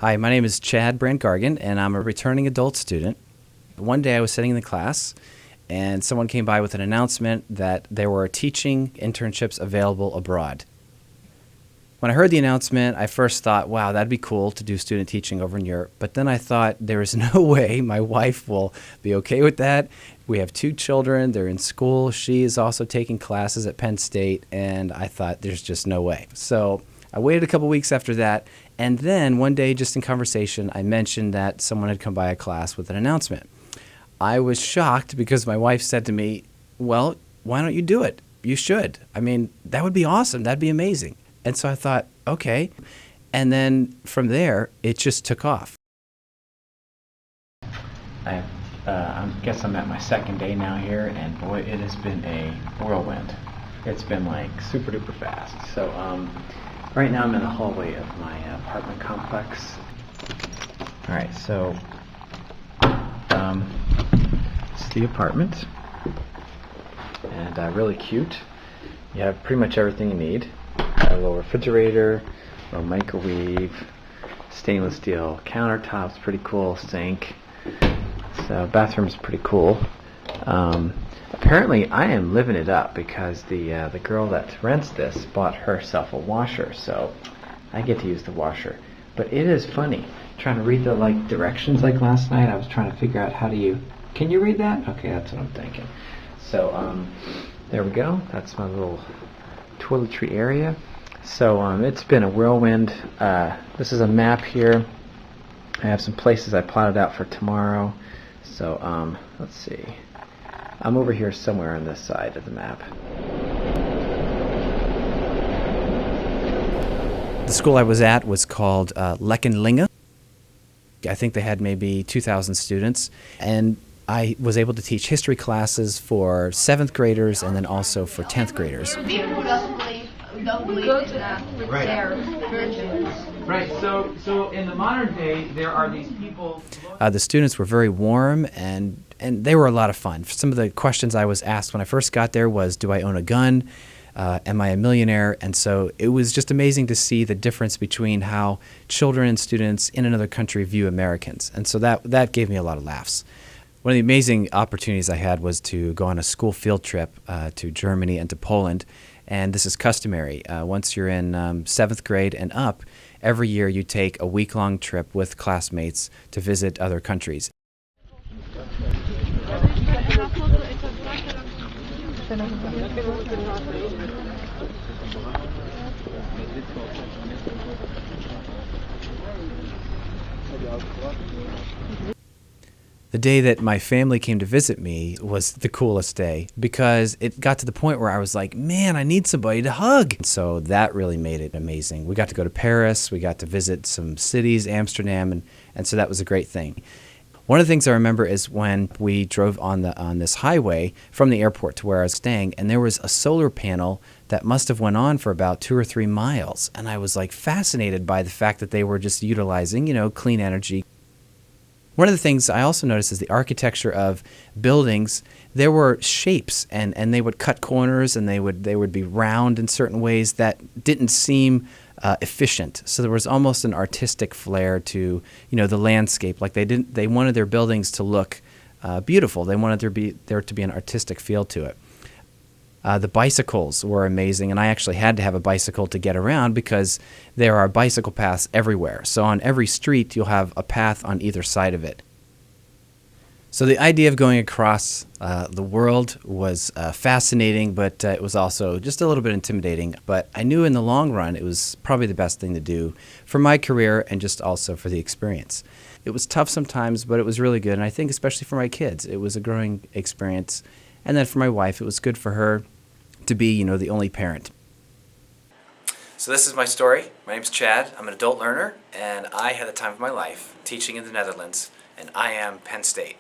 Hi, my name is Chad Brand-Gargan, and I'm a returning adult student. One day I was sitting in the class, and someone came by with an announcement that there were teaching internships available abroad. When I heard the announcement, I first thought, wow, that'd be cool to do student teaching over in Europe. But then I thought, there is no way my wife will be okay with that. We have 2 children. They're in school. She is also taking classes at Penn State. And I thought, there's just no way. So I waited a couple weeks after that. And then one day, just in conversation, I mentioned that someone had come by a class with an announcement. I was shocked because my wife said to me, well, why don't you do it? You should. I mean, that would be awesome. That'd be amazing. And so I thought, okay. And then from there, it just took off. I guess I'm at my second day now here, and boy, it has been a whirlwind. It's been like super duper fast. So right now I'm in the hallway of my apartment complex. All right, so it's the apartment, and really cute. You have pretty much everything you need. A little refrigerator, a little microwave, stainless steel countertops, pretty cool, sink. So bathroom's pretty cool. Apparently I am living it up because the girl that rents this bought herself a washer, so I get to use the washer. But it is funny trying to read the directions. Like last night I was trying to figure out how do you, can you read that? Okay, that's what I'm thinking. So there we go. That's my little toiletry area. So it's been a whirlwind. This is a map here. I have some places I plotted out for tomorrow. So let's see. I'm over here somewhere on this side of the map. The school I was at was called Leckenlinge. I think they had maybe 2,000 students. And I was able to teach history classes for 7th graders and then also for 10th graders. Right. So in the modern day, there are these people. The students were very warm and they were a lot of fun. Some of the questions I was asked when I first got there was, do I own a gun? Am I a millionaire? And so it was just amazing to see the difference between how children and students in another country view Americans. And so that gave me a lot of laughs. One of the amazing opportunities I had was to go on a school field trip to Germany and to Poland. And this is customary. Once you're in 7th grade and up, every year you take a week-long trip with classmates to visit other countries. The day that my family came to visit me was the coolest day because it got to the point where I was like, man, I need somebody to hug. So that really made it amazing. We got to go to Paris. We got to visit some cities, Amsterdam, and so that was a great thing. One of the things I remember is when we drove on this highway from the airport to where I was staying, and there was a solar panel that must have went on for about 2 or 3 miles. And I was like fascinated by the fact that they were just utilizing, clean energy. One of the things I also noticed is the architecture of buildings. There were shapes, and they would cut corners, and they would be round in certain ways that didn't seem efficient. So there was almost an artistic flair to the landscape. Like they wanted their buildings to look beautiful. They wanted there to be an artistic feel to it. The bicycles were amazing, and I actually had to have a bicycle to get around because there are bicycle paths everywhere. So on every street, you'll have a path on either side of it. So the idea of going across the world was fascinating, but it was also just a little bit intimidating. But I knew in the long run it was probably the best thing to do for my career and just also for the experience. It was tough sometimes, but it was really good. And I think especially for my kids, it was a growing experience. And then for my wife, it was good for her to be, the only parent. So this is my story. My name's Chad. I'm an adult learner, and I had the time of my life teaching in the Netherlands, and I am Penn State.